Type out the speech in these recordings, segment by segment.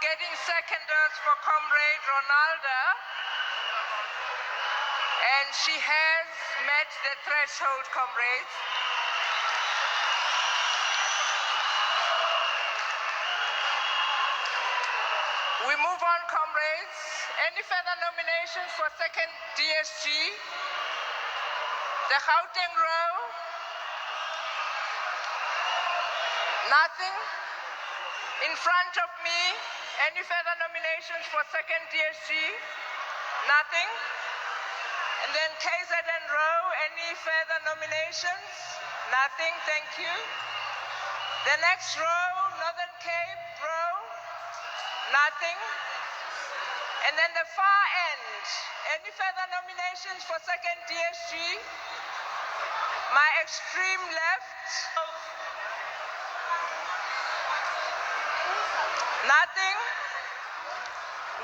getting seconders for Comrade Ronalda, and she has met the threshold, comrades. We move on, comrades. Any further nominations for second DSG? The Gauteng row? Nothing? In front of me, any further nominations for second DSG? Nothing? And then KZN row, any further nominations? Nothing, thank you. The next row, Northern Cape row? Nothing. And then the far end, any further nominations for second DSG? My extreme left? Nothing.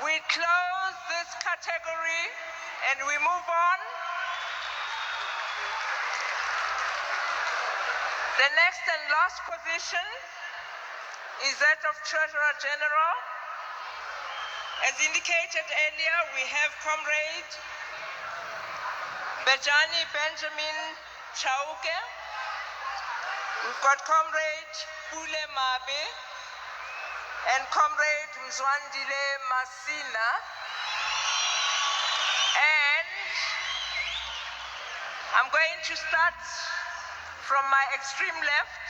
We close this category and we move on. The next and last position is that of Treasurer General. As indicated earlier, we have Comrade Bejani Benjamin Chauke. We've got Comrade Pule Mabe and Comrade Mzwandile Masina. And I'm going to start from my extreme left.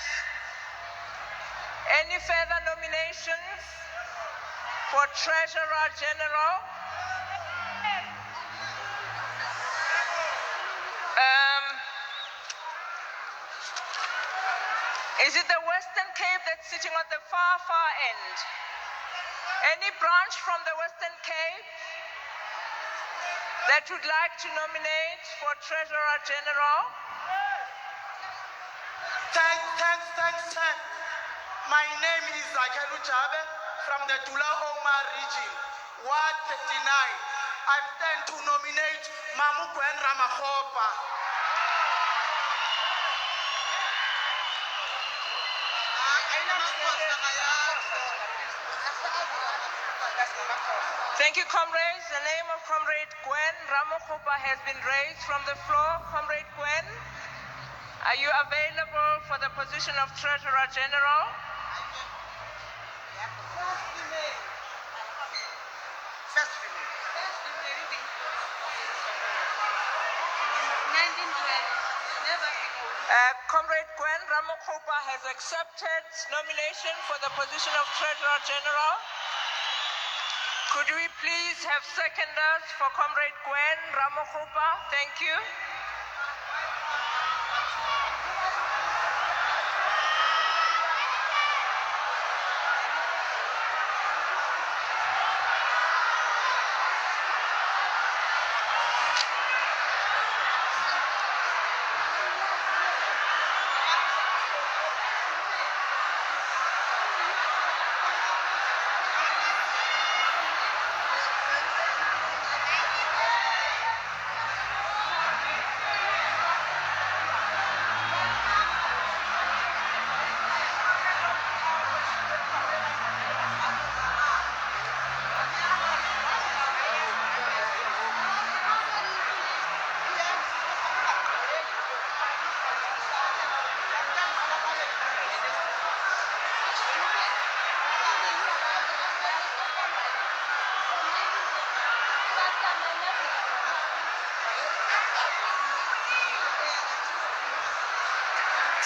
Any further nominations for Treasurer General? Is it the Western Cape that's sitting on the far, far end? Any branch from the Western Cape that would like to nominate for Treasurer General? Thanks. My name is Zakelu Chabe from the Tulahoma region, Ward 39. I'm trying to nominate Mamu Gwen Ramakgopa. Thank you, comrades. The name of Comrade Gwen Ramakgopa has been raised from the floor. Comrade Gwen, are you available for the position of Treasurer General? Comrade Gwen Ramakgopa has accepted nomination for the position of Treasurer General. Could we please have seconders for Comrade Gwen Ramakgopa? Thank you.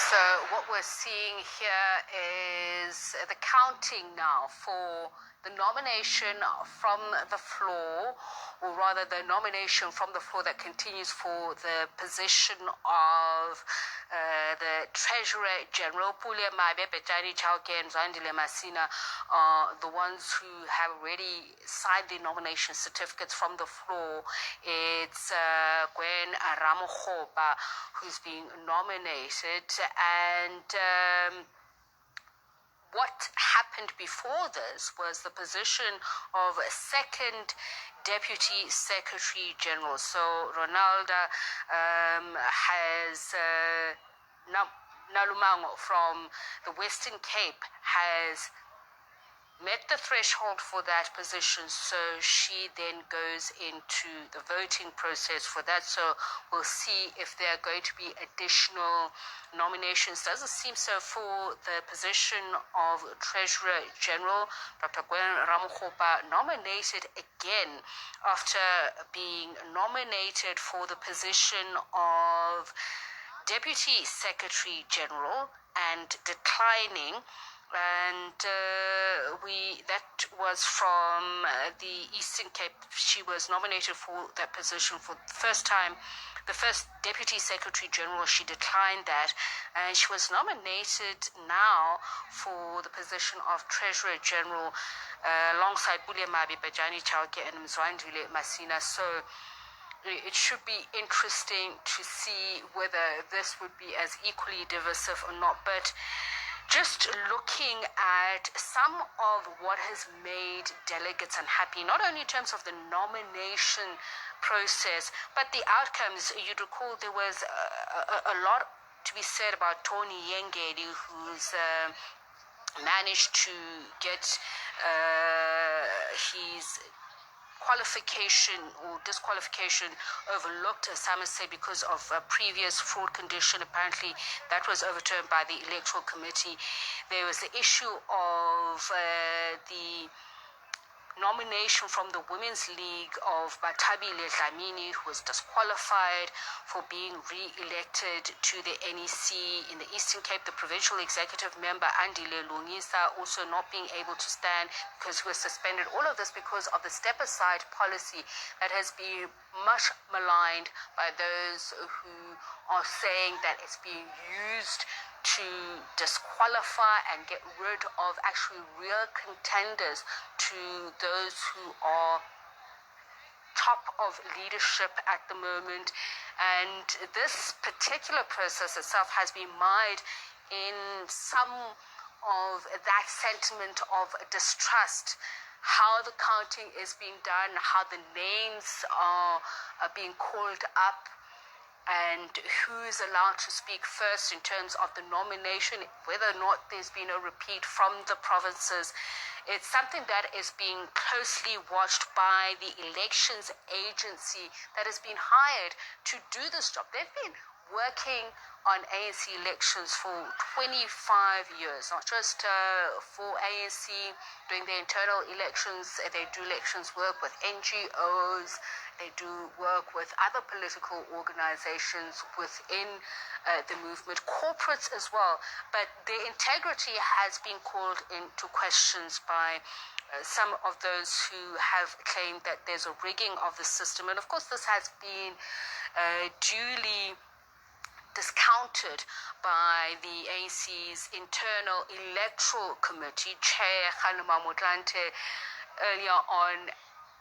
So what we're seeing here is the counting now for the nomination from the floor, or rather the nomination from the floor that continues for the position of the Treasurer General. Pule Mabe, Bejani Chauke, and Mzwandile Masina are the ones who have already signed the nomination certificates from the floor. It's Gwen Ramakgopa who's being nominated, and what happened before this was the position of a second Deputy Secretary General. So Ronalda has Nalumango from the Western Cape has met the threshold for that position, so she then goes into the voting process for that. So we'll see if there are going to be additional nominations. Doesn't seem so for the position of Treasurer General. Dr. Gwen Ramokgopa nominated again after being nominated for the position of Deputy Secretary General and declining. And that was from the Eastern Cape. She was nominated for that position for the first time. The first Deputy Secretary General, she declined that, and she was nominated now for the position of Treasurer General alongside Bulemabi Bajani Chauke and Mzwandile Masina. So it should be interesting to see whether this would be as equally divisive or not. But just looking at some of what has made delegates unhappy, not only in terms of the nomination process, but the outcomes. You'd recall there was a lot to be said about Tony Yengedi, who's managed to get his qualification or disqualification overlooked, as some say, because of a previous fraud condition. Apparently that was overturned by the Electoral Committee. There was the issue of the nomination from the Women's League of Batabile Dlamini, who was disqualified for being re-elected to the NEC in the Eastern Cape. The provincial executive member Andile Lungisa also not being able to stand because he was suspended. All of this because of the step-aside policy that has been much maligned by those who are saying that it's being used to disqualify and get rid of actually real contenders to those who are top of leadership at the moment. And this particular process itself has been mired in some of that sentiment of distrust, how the counting is being done, how the names are being called up, and who's allowed to speak first in terms of the nomination, whether or not there's been a repeat from the provinces. It's something that is being closely watched by the elections agency that has been hired to do this job. They've been working on ANC elections for 25 years, not just for ANC doing the internal elections. They do elections work with NGOs. They do work with other political organizations within the movement, corporates as well. But their integrity has been called into questions by some of those who have claimed that there's a rigging of the system. And of course, this has been duly discounted by the ANC's internal electoral committee chair, Kgalema Motlanthe, earlier on,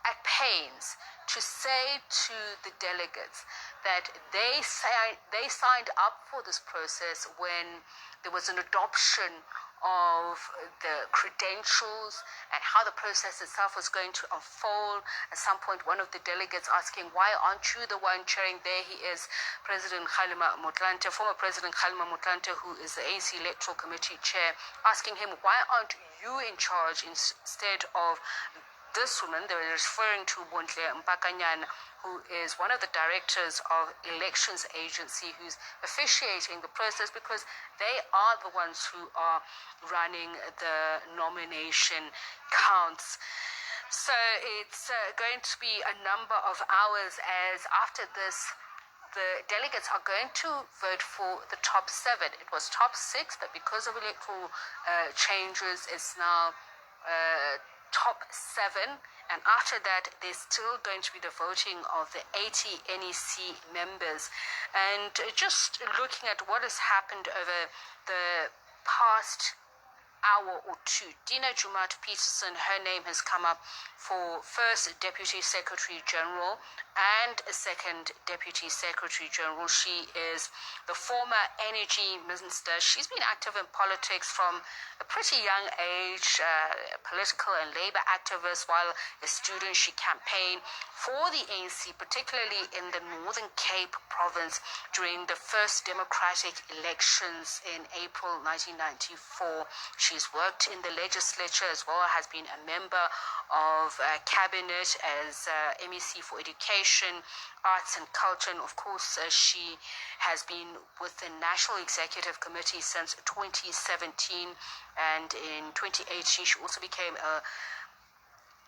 at pains to say to the delegates that they signed up for this process when there was an adoption of the credentials and how the process itself was going to unfold. At some point, one of the delegates asking, why aren't you the one chairing? There he is, President Kgalema Motlanthe, former President Kgalema Motlanthe, who is the ANC Electoral Committee chair, asking him, why aren't you in charge instead of this woman? They were referring to Bontle Mpakanyana, who is one of the directors of elections agency, who's officiating the process, because they are the ones who are running the nomination counts. So it's going to be a number of hours, as after this, the delegates are going to vote for the top 7. It was top 6, but because of electoral changes, it's now top 7, and after that there's still going to be the voting of the 80 NEC members. And just looking at what has happened over the past hour or two, Dina Jumat Peterson, her name has come up for first Deputy Secretary General and a second Deputy Secretary General. She is the former Energy Minister. She's been active in politics from a pretty young age, political and labor activist. While a student, she campaigned for the ANC, particularly in the Northern Cape province during the first democratic elections in April 1994. She She's worked in the legislature as well, has been a member of cabinet as MEC for Education, Arts and Culture, and of course she has been with the National Executive Committee since 2017, and in 2018 she also became a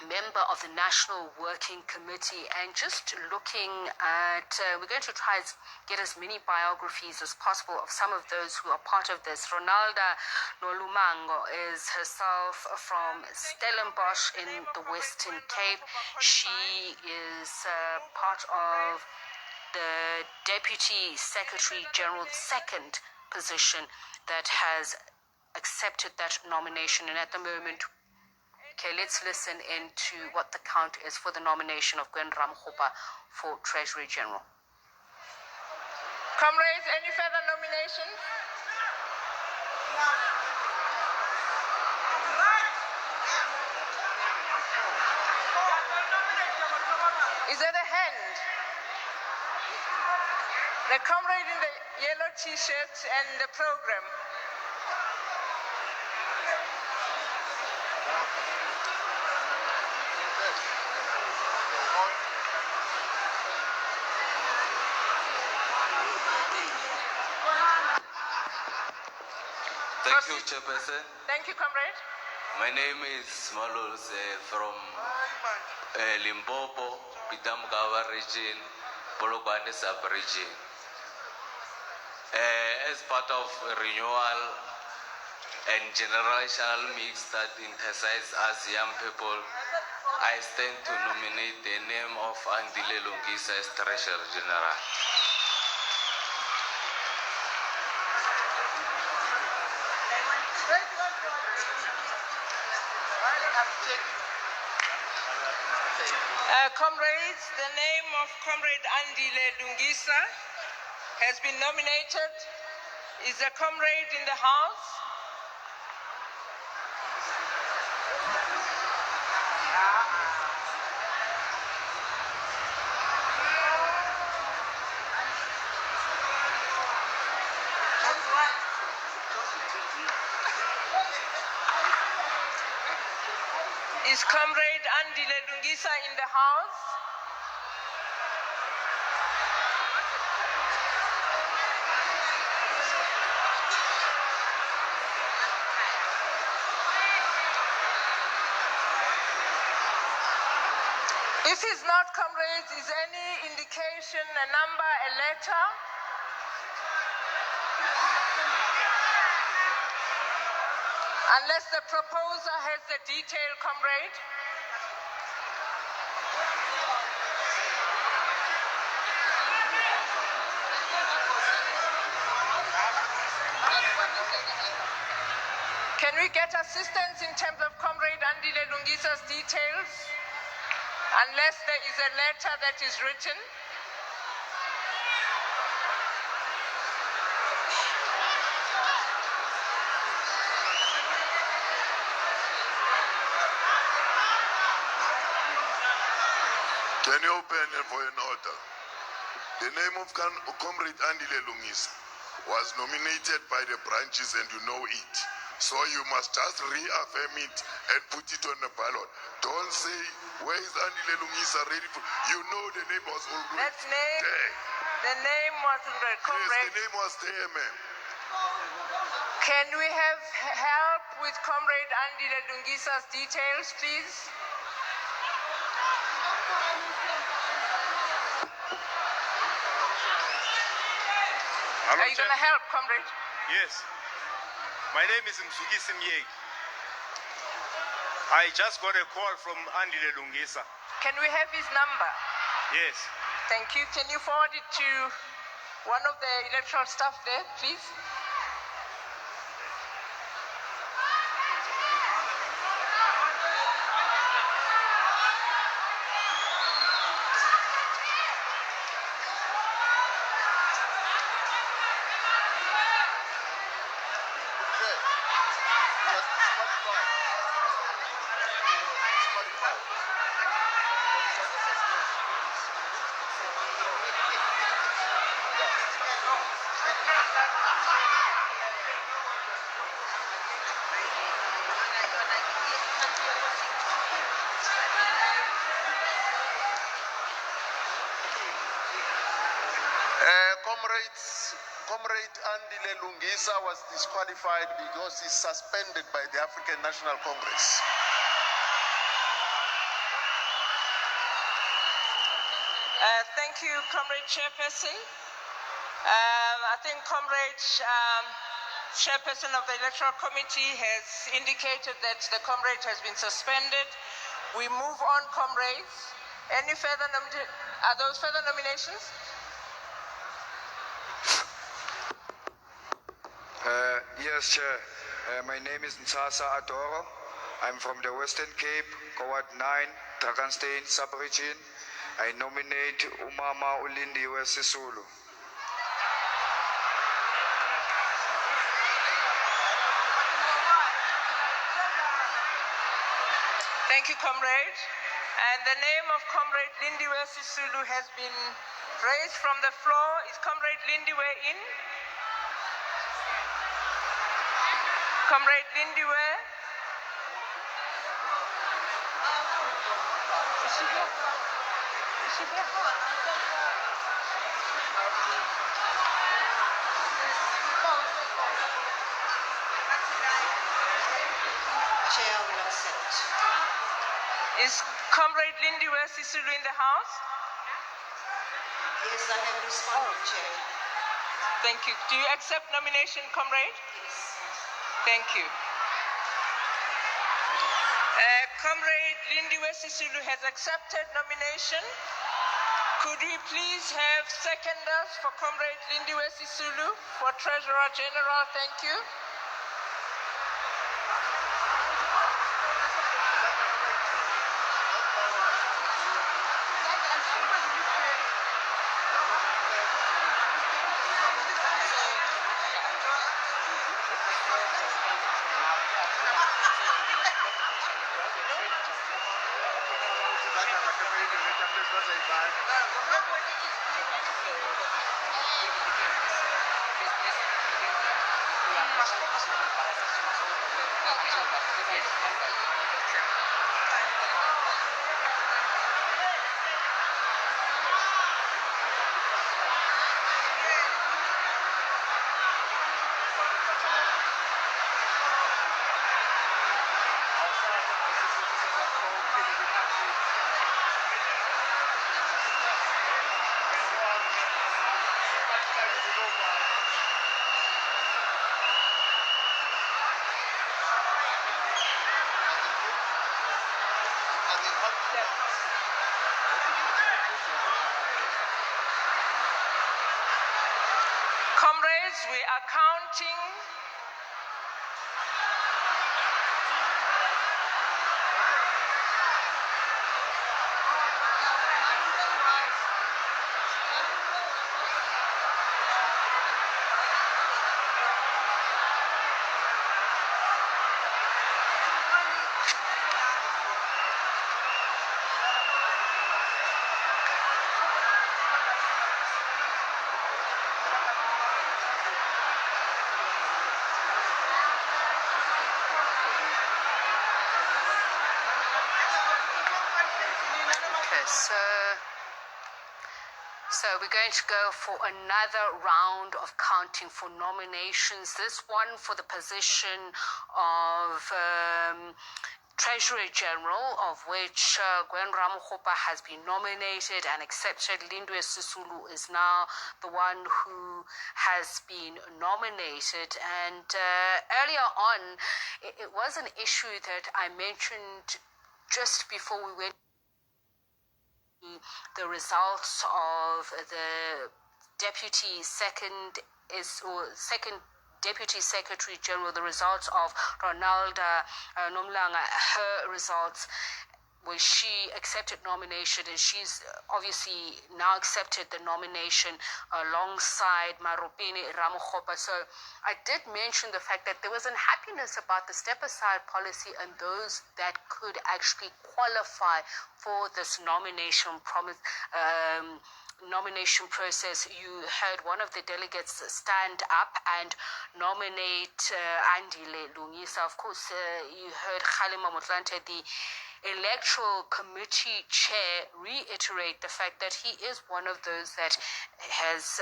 member of the National Working Committee. And just looking at, we're going to try to get as many biographies as possible of some of those who are part of this. Ronalda Nolumango is herself from Stellenbosch in the Western Cape. She is part of the Deputy Secretary General, second position that has accepted that nomination. And at the moment, okay, let's listen into what the count is for the nomination of Gwen Ramkgopa for Treasury General. Comrades, any further nominations? Is there a hand? The comrade in the yellow t-shirt and the program. Thank you, Chairperson. Thank you, comrade. My name is Malus from Limpopo, Pitamgawa region, Polokwane sub-region. As part of renewal and generational mix that emphasizes us young people, I stand to nominate the name of Andile Lungisa as Treasurer General. Comrades, the name of Comrade Andile Lungisa has been nominated. Is a comrade in the house? Is Comrade Andile Lungisa in the house? If he's not, comrades, is any indication, a number, a letter? Unless the proposer has the detail, comrade. Can we get assistance in terms of Comrade Andile Lungisa's details? Unless there is a letter that is written. Can you open for an order? The name of Comrade Andile Lungisa was nominated by the branches and you know it. So you must just reaffirm it and put it on the ballot. Don't say, where is Andile Lungisa ready for? You know the name was already there. The name wasn't there, comrade. Yes, the name was there, ma'am. Can we have help with Comrade Andile Lungisa's details, please? Hello, Are you going to help, comrade? Yes. My name is Msugisi Myeki. I just got a call from Andile Lungisa. Can we have his number? Yes. Thank you. Can you forward it to one of the electoral staff there, please? Comrade Andile Lungisa was disqualified because he's suspended by the African National Congress. Thank you, Comrade Chairperson. I think Comrade Chairperson of the Electoral Committee has indicated that the comrade has been suspended. We move on, comrades. Any further are those further nominations? Yes, Chair. My name is Nsasa Adoro. I'm from the Western Cape, Cohort 9, Drakenstein sub-region. I nominate Umama Ulindiwe Sisulu. Thank you, comrade. And the name of Comrade Lindiwe Sisulu has been raised from the floor. Is Comrade Lindiwe in? Comrade Lindiwe? Is she here? Is she here? Chair will accept. Is Comrade Lindiwe Sisulu in the house? Yes, I have responded, Chair. Thank you. Do you accept nomination, comrade? Yes. Thank you. Comrade Lindiwe Sisulu has accepted nomination. Could we please have seconders for Comrade Lindiwe Sisulu for Treasurer General? Thank you. Comrades, we are counting. So we're going to go for another round of counting for nominations. This one for the position of Treasurer General, of which Gwen Ramokgopa has been nominated and accepted. Lindiwe Sisulu is now the one who has been nominated. And earlier on, it was an issue that I mentioned just before we went the results of the second Deputy Secretary General, the results of Ronalda Nomlanga, her results, where she accepted nomination, and she's obviously now accepted the nomination alongside Maropini Ramokgopa. So I did mention the fact that there was unhappiness about the step-aside policy and those that could actually qualify for this nomination process. You heard one of the delegates stand up and nominate Andile Lungisa. Of course, you heard Kgalema Motlanthe, the electoral committee chair reiterate the fact that he is one of those that has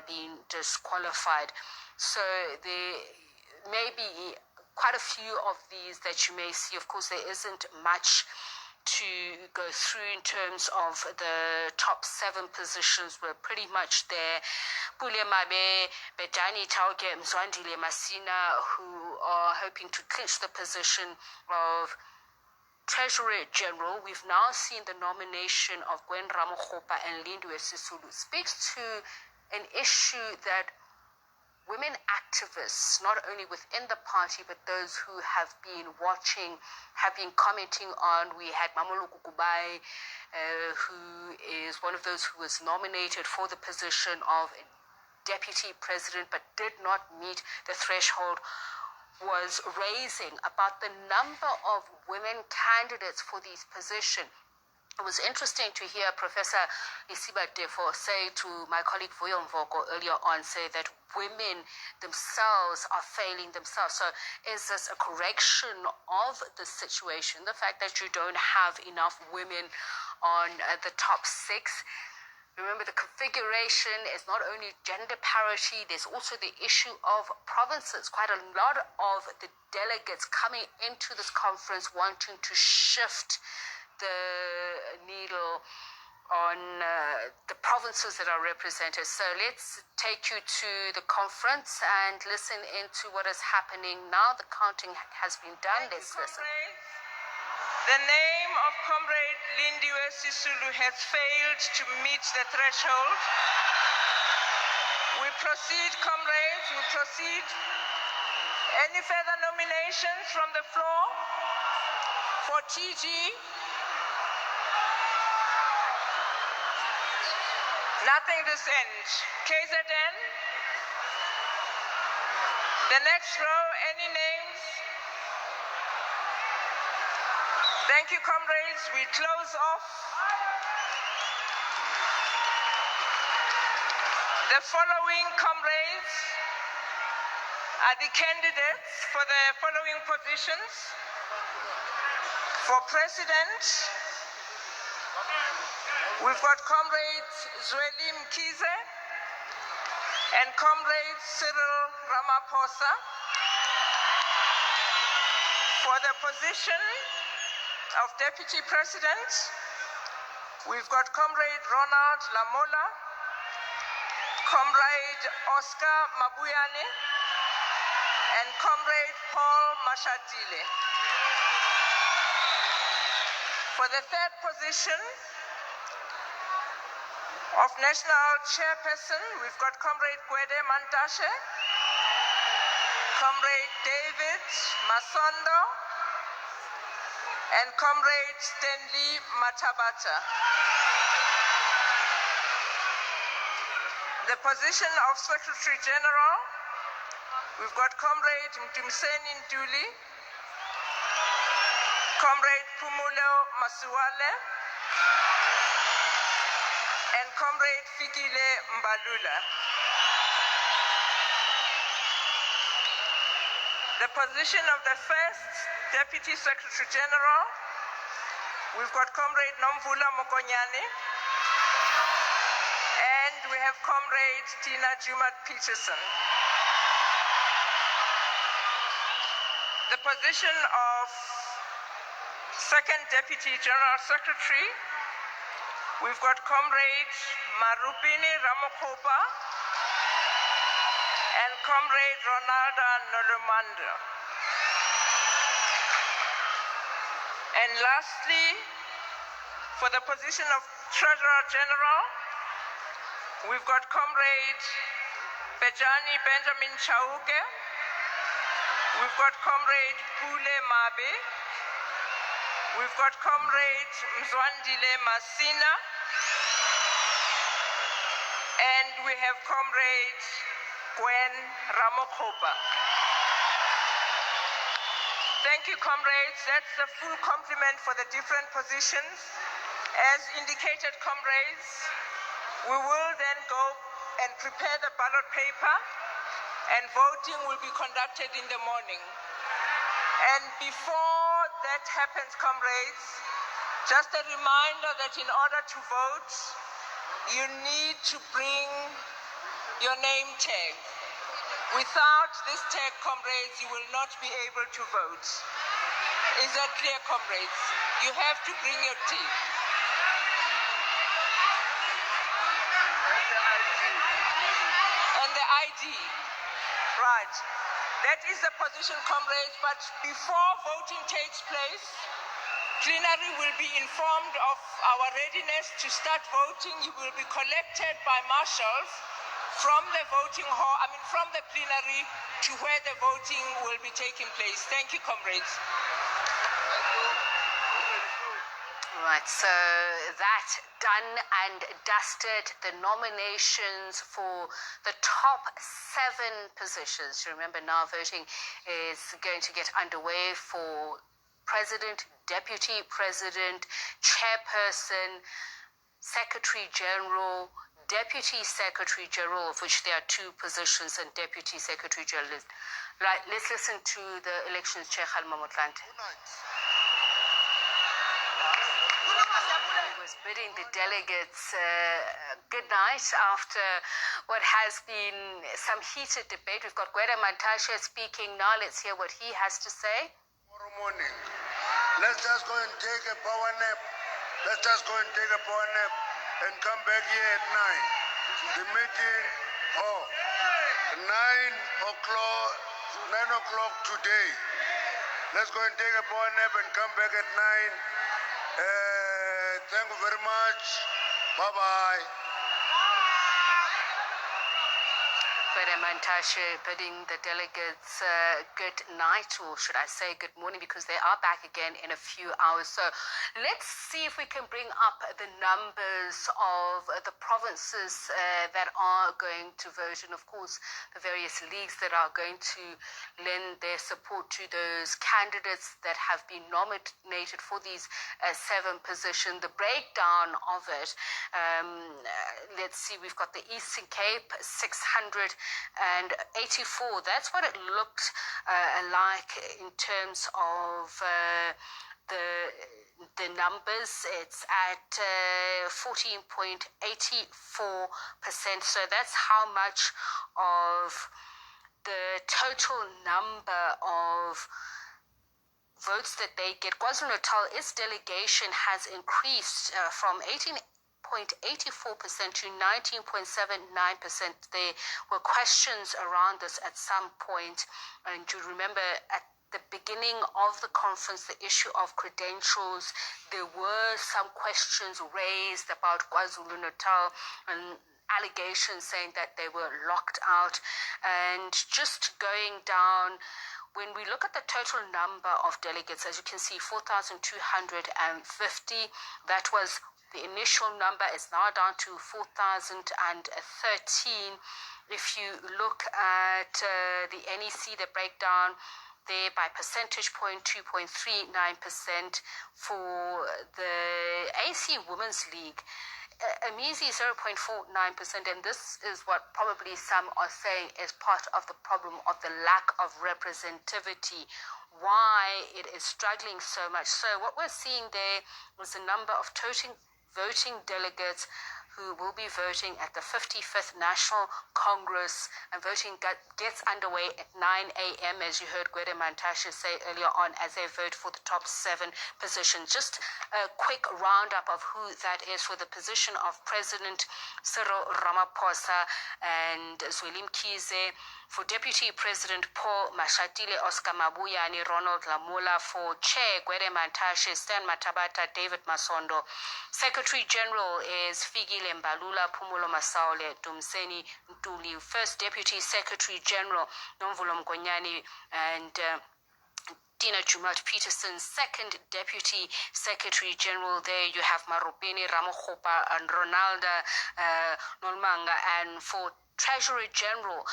been disqualified. So there may be quite a few of these that you may see. Of course, there isn't much to go through in terms of the top 7 positions. We're pretty much there. Pule Mabe, Bejani Tauke, Mzwandile Masina, who are hoping to clinch the position of Treasurer General. We've now seen the nomination of Gwen Ramokgopa and Lindiwe Sisulu. Speaks to an issue that women activists, not only within the party, but those who have been watching, have been commenting on. We had Mamuluku Kubai, who is one of those who was nominated for the position of deputy president, but did not meet the threshold, was raising about the number of women candidates for these positions. It was interesting to hear Professor Isiba Defo say to my colleague Vuyo Mvoko earlier on, say that women themselves are failing themselves. So is this a correction of the situation, the fact that you don't have enough women on the top 6? Remember, the configuration is not only gender parity, there's also the issue of provinces. Quite a lot of the delegates coming into this conference wanting to shift the needle on the provinces that are represented. So let's take you to the conference and listen into what is happening now. The counting has been done. Let's listen. The name of Comrade Lindiwe Sisulu has failed to meet the threshold. We proceed, comrades, we proceed. Any further nominations from the floor for TG? Nothing this end. KZN? The next row, any names? Thank you, comrades. We close off. The following comrades are the candidates for the following positions. For president, we've got Comrade Zweli Mkhize and Comrade Cyril Ramaphosa. For the position of Deputy President, we've got Comrade Ronald Lamola, Comrade Oscar Mabuyane, and Comrade Paul Mashatile. For the third position of National Chairperson, we've got Comrade Gwede Mantashe, Comrade David Masondo, and Comrade Stanley Matabata. The position of Secretary General, we've got Comrade Mtumseni Ntuli, Comrade Pumulo Masuwale, and Comrade Fikile Mbalula. The position of the first Deputy Secretary General, we've got Comrade Nomvula Mokonyane, and we have Comrade Tina Jumat Peterson. The position of Second Deputy General Secretary, we've got Comrade Marupini Ramokgopa and Comrade Ronalda Nolomanda. And lastly, for the position of Treasurer General, we've got Comrade Bejani Benjamin Chauke, we've got Comrade Pule Mabe, we've got Comrade Mzwandile Masina, and we have Comrade Gwen Ramokgopa. Thank you, comrades. That's the full complement for the different positions. As indicated, comrades, we will then go and prepare the ballot paper, and voting will be conducted in the morning. And before that happens, comrades, just a reminder that in order to vote, you need to bring your name tag. Without this tag, comrades, you will not be able to vote. Is that clear, comrades? You have to bring your tag. And the ID. Right. That is the position, comrades, but before voting takes place, plenary will be informed of our readiness to start voting. You will be collected by marshals from the voting hall, from the plenary to where the voting will be taking place. Thank you, comrades. Right, so that done and dusted, the nominations for the top 7 positions. Remember, now voting is going to get underway for President, Deputy President, Chairperson, Secretary General, Deputy Secretary General, of which there are 2 positions, and Deputy Secretary General. Right, let's listen to the elections chair, Khalma Motlanthe. He was bidding the delegates good night after what has been some heated debate. We've got Gwede Mantashe speaking now. Let's hear what he has to say. Tomorrow morning, let's just go and take a power nap. Let's just go and take a power nap and come back here at 9. The meeting, 9 o'clock today. Let's go and take a power nap and come back at 9. Thank you very much. Bye-bye. Gwede Mantashe bidding the delegates good night, or should I say good morning, because they are back again in a few hours. So let's see if we can bring up the numbers of the provinces that are going to vote, and of course the various leagues that are going to lend their support to those candidates that have been nominated for these 7 positions. The breakdown of it, let's see, we've got the Eastern Cape, 684. That's what it looked like in terms of the numbers. It's at 14.84%. So that's how much of the total number of votes that they get. KwaZulu-Natal, its delegation has increased from 18.84% to 19.79%. There were questions around this at some point, and you remember at the beginning of the conference, the issue of credentials, there were some questions raised about KwaZulu-Natal and allegations saying that they were locked out. And just going down, when we look at the total number of delegates, as you can see, 4,250, that was the initial number, is now down to 4,013. If you look at the NEC, the breakdown there by percentage point, 2.39%. For the ANC Women's League, a measly 0.49%, and this is what probably some are saying is part of the problem of the lack of representativity, why it is struggling so much. So what we're seeing there was the number of voting delegates who will be voting at the 55th National Congress, and voting gets underway at 9 a.m., as you heard Gwede Mantashe say earlier on, as they vote for the top 7 positions. Just a quick roundup of who that is. For the position of President Cyril Ramaphosa and Zweli Mkhize, for Deputy President Paul Mashatile, Oscar Mabuyane, Ronald Lamola. For Chair Gwede Mantashe, Stan Matabata, David Masondo. Secretary General is Figile Mbalula, Pumulo Masaule, Dumseni Ntuli. First Deputy Secretary General, Nomvulo Mgonyani and Dina Jumat Peterson. Second Deputy Secretary General, there you have Marubeni Ramokhopa and Ronalda Nolmanga. And for Treasury General,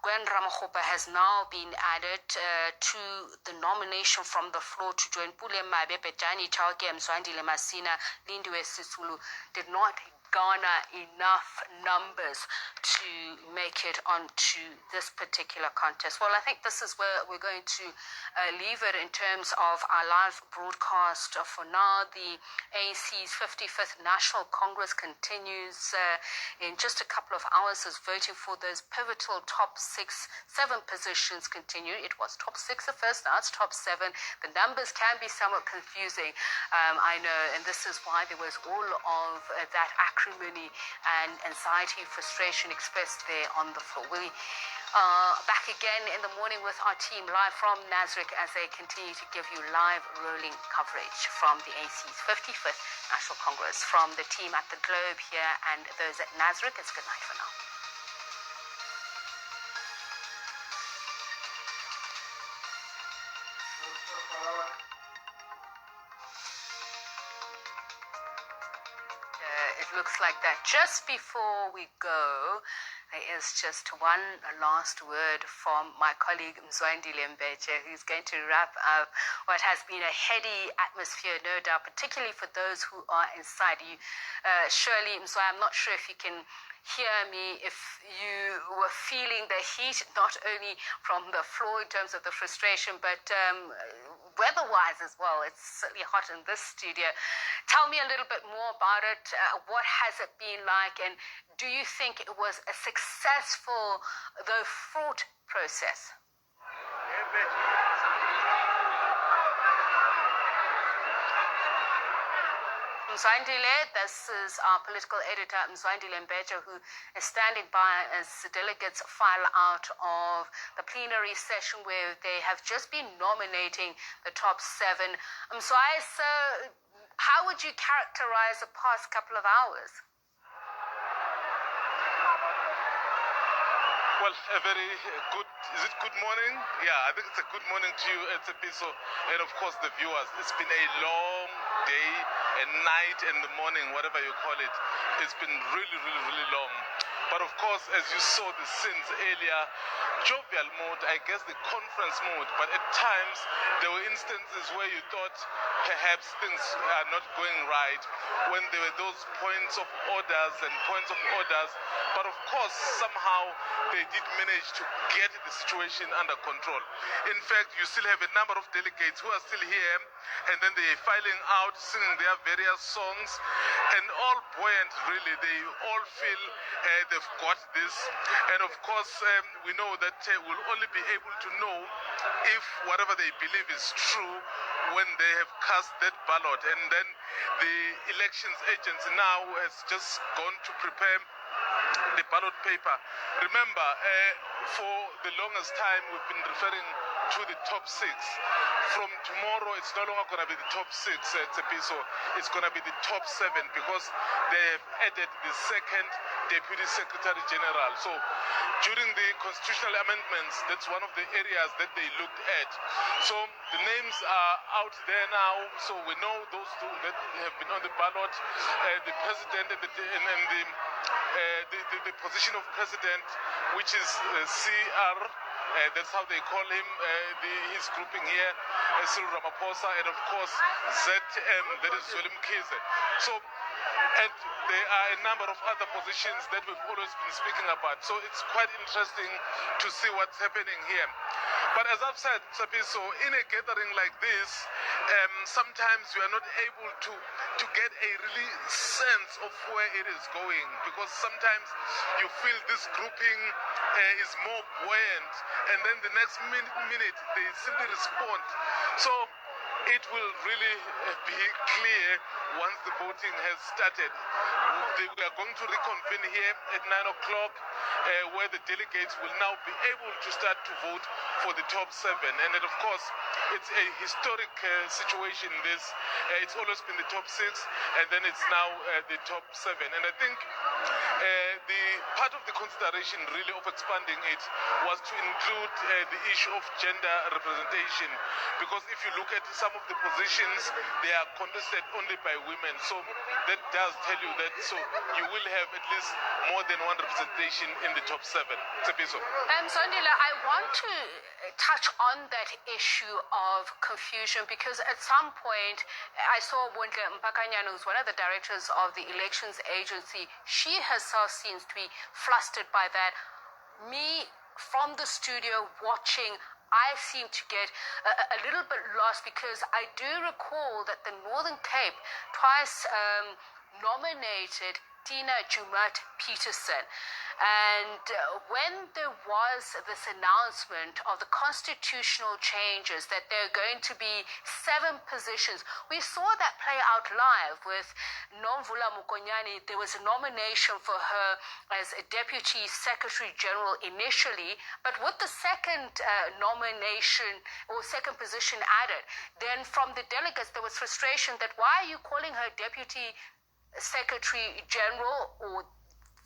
Gwen Ramokhopa has now been added to the nomination from the floor to join Pule Mabe, Bejani Chauke, Mzwandile Masina, Lindiwe Sisulu did not garner enough numbers to make it onto this particular contest. Well, I think this is where we're going to leave it in terms of our live broadcast. For now, the ANC's 55th National Congress continues in just a couple of hours as voting for those pivotal top 7 positions continue. It was top 6 at first, now it's top 7. The numbers can be somewhat confusing, I know, and this is why there was all of that acrimony and anxiety, frustration expressed there on the floor. We back again in the morning with our team live from Nasrec as they continue to give you live rolling coverage from the ANC's 55th National Congress. From the team at the Globe here and those at Nasrec, it's good night for now. It looks like that. Just before we go, there is just one last word from my colleague Mzwandile Mbeje, who's going to wrap up what has been a heady atmosphere, no doubt, particularly for those who are inside. You, surely, Mzwa, I'm not sure if you can hear me, if you were feeling the heat, not only from the floor in terms of the frustration, but weather-wise as well. It's certainly hot in this studio. Tell me a little bit more about it. What has it been like, and do you think it was a successful, though fraught, process? Mzwandile, this is our political editor, Mzwandile Mbeje, who is standing by as delegates file out of the plenary session where they have just been nominating the top 7. Mzwai, so how would you characterize the past couple of hours? Well, a very good, is it good morning? Yeah, I think it's a good morning to you, it's a piece of, and of course the viewers. It's been a long day, a night and the morning, whatever you call it. It's been really long. But of course, as you saw the scenes earlier, jovial mode, I guess the conference mode, but at times there were instances where you thought perhaps things are not going right, when there were those points of orders. But of course, somehow they did manage to get the situation under control. In fact, you still have a number of delegates who are still here, and then they're filing out, singing their various songs, and all buoyant, really. They all feel they've got this. And of course, we know that we'll only be able to know if whatever they believe is true when they have cast that ballot. And then the elections agency now has just gone to prepare the ballot paper. Remember, for the longest time we've been referring to the top 6. From tomorrow, it's no longer going to be the top 6, it's going to be the top 7, because they have added the 2nd Deputy Secretary General. So during the constitutional amendments, that's one of the areas that they looked at. So the names are out there now, so we know those 2 that have been on the ballot, the president and the position of president, which is CR. That's how they call him, his grouping here, Cyril Ramaphosa, and of course ZM, that is Zweli Mkhize. So, and there are a number of other positions that we've always been speaking about. So it's quite interesting to see what's happening here. But as I've said, Sapiso, in a gathering like this, sometimes you are not able to get a really sense of where it is going, because sometimes you feel this grouping is more buoyant, and then the next minute they simply respond. So it will really be clear once the voting has started. We are going to reconvene here at 9 o'clock, where the delegates will now be able to start to vote for the top 7. And then, of course, it's a historic situation, this. It's always been the top 6, and then it's now the top 7. And I think The part of the consideration really of expanding it was to include the issue of gender representation, because if you look at some of the positions, they are contested only by women. So that does tell you that you will have at least more than one representation in the top 7. Tsepiso. Zondile, I want to touch on that issue of confusion, because at some point I saw Wundle Mpakanyana, who's one of the directors of the elections agency. She herself seems to be flustered by that. Me, from the studio watching, I seem to get a little bit lost, because I do recall that the Northern Cape twice nominated Tina Jumaat-Peterson. And when there was this announcement of the constitutional changes, that there are going to be 7 positions, we saw that play out live with Nomvula Mokonyane. There was a nomination for her as a Deputy Secretary General initially, but with the second nomination or second position added, then from the delegates there was frustration that why are you calling her Deputy Secretary General or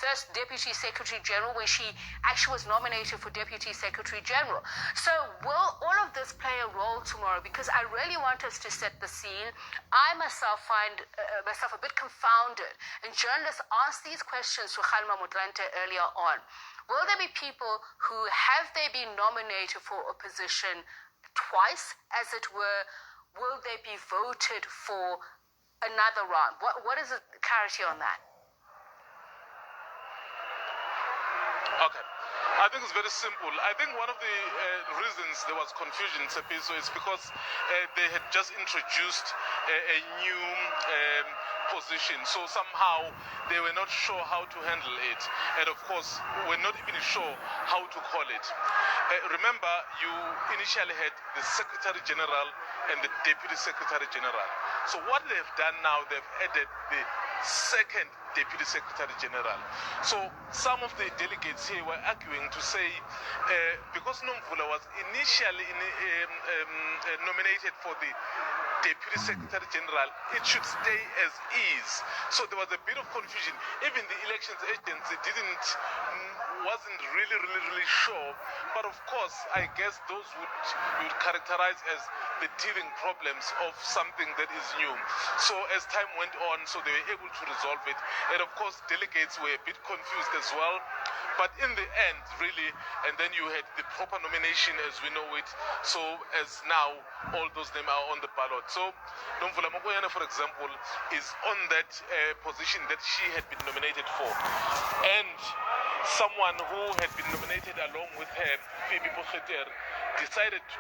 First Deputy Secretary General when she actually was nominated for Deputy Secretary General. So will all of this play a role tomorrow? Because I really want us to set the scene. I myself find myself a bit confounded, and journalists asked these questions to Kgalema Motlanthe earlier on. Will there be people who have they been nominated for a position twice, as it were? Will they be voted for another round? What is the clarity on that? Okay. I think it's very simple. I think one of the reasons there was confusion in Tsepiso is because they had just introduced a new position. So somehow they were not sure how to handle it. And of course, we're not even sure how to call it. Remember, you initially had the Secretary General and the Deputy Secretary General. So what they've done now, they've added the second Deputy Secretary General. So some of the delegates here were arguing to say, because Nomvula was initially nominated for the Deputy Secretary General, it should stay as is. So there was a bit of confusion. Even the elections agency wasn't really sure. But of course, I guess those would characterize as the teething problems of something that is new. So as time went on, so they were able to resolve it. And of course, delegates were a bit confused as well. But in the end, really, and then you had the proper nomination as we know it. So as now, all those names are on the ballot. So Nomvula Mokonyane, for example, is on that position that she had been nominated for. And someone who had been nominated along with her, Phoebe Potgieter, decided to